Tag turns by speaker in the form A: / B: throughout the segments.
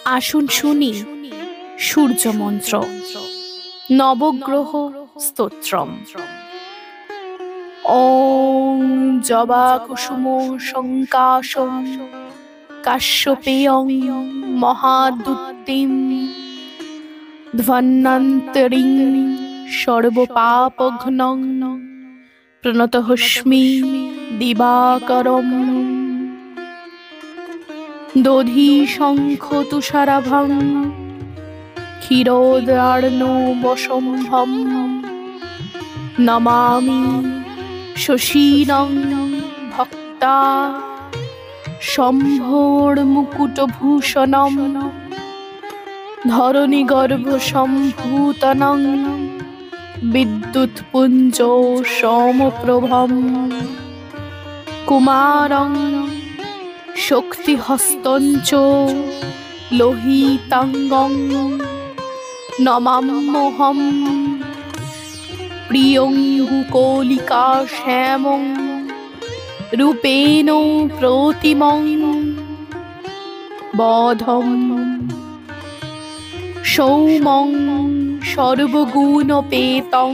A: আসুন শুনি সূর্য মন্ত্র নবগ্রহ স্তোত্রম। ওং জবা কুসুম সংকাশং কাশ্যপেয়ং মহাদুত্তিম ধ্বন্নন্তরিং সর্বপাপঘ্নং প্রণতহস্মি দিবাকরম। দধি শঙ্খ তুষারাভং ক্ষীরোদার্ণবসম্ভম নমামি শশীনং ভক্তা শম্ভোর্মুকুটভূষণম ধরণীগর্ভসম্ভূতনং বিদ্যুৎপুঞ্জ সমপ্রভম কুমারং শক্তিহস্তঞ্চ লোহিতাঙ্গং নমাম্যহম প্রিয়ং কলিকা শ্যামং রূপেণ প্রতিমং বধম সৌমং সর্বগুণোপেতং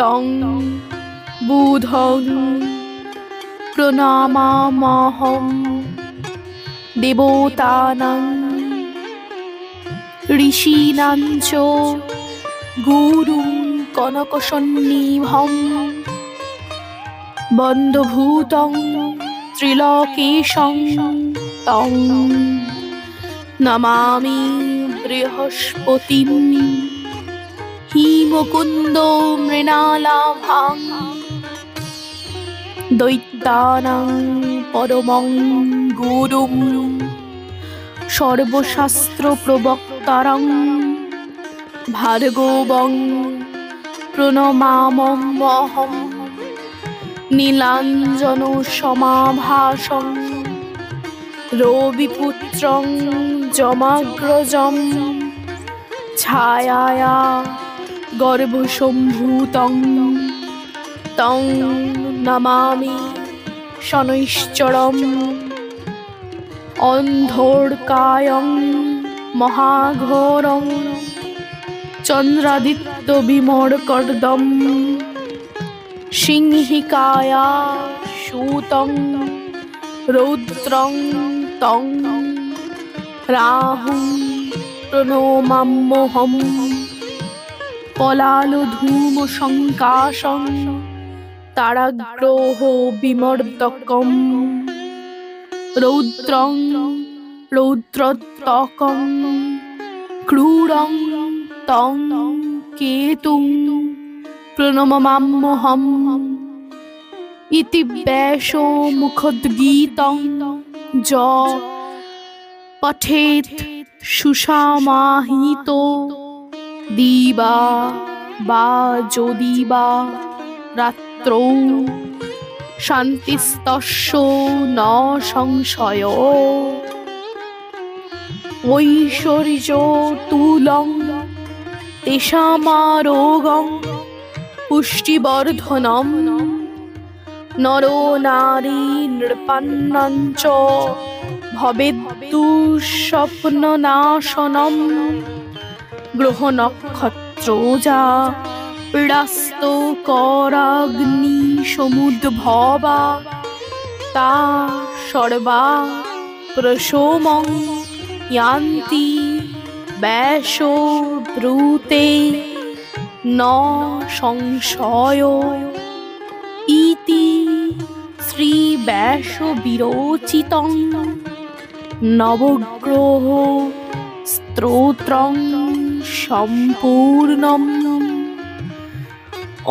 A: তং বুধং প্রণামামহং দেবতানাং ঋষীণাং চ গুরুং কনকসন্নিভং বন্ধভূতং ত্রিলোকেশং তং নমামি বৃহস্পতিং হিমকুন্দো মৃণালাভাং দৈত্যানাং পরমং গুরুং সর্বশাস্ত্র প্রবক্তারং ভার্গবং প্রণমাম্যহং নীলাঞ্জন সমাভাসং রবিপুত্রং যমাগ্রজম ছায়ায়া গর্ভসম্ভূতং তং নমামি শনৈশ্চরম অন্ধোর্কায়ং মহাঘোরং চন্দ্রাদিত্য বিমর্কর্দম সিংহিকায়া সূতং রৌদ্রং তং রাহুং প্রণমাম্যহম পলালধূম সংকাশং তারাগ্রহ বিমর্দকম রৌদ্রং রৌদ্রত্তকং ক্রূরং তং কেতুং প্রণমাম্যহম ইতি ব্যাসো মুখোদ্গীতং য পঠেৎ সুষমাহিত দিবা বা যদিবা রাত্রৌ শান্তিস্তস্য ন সংশয় ঐশ্বর্য তুলং তেষামারোগং পুষ্টিবর্ধনম নরো নারী নৃপান্নাং চ ভবেদ্দুঃস্বপ্ননাশনম গ্রহ নক্ষত্রজা পীড়াস্ত করাগ্নি সমুদ্ভবা তা সর্বা প্রসোমং ইয়ান্তি ব্যাসো ব্রূতে ন সংশয় ইতি শ্রী ব্যাস বিরচিতং নবগ্রহ স্তোত্রং সম্পূর্ণম। ॐ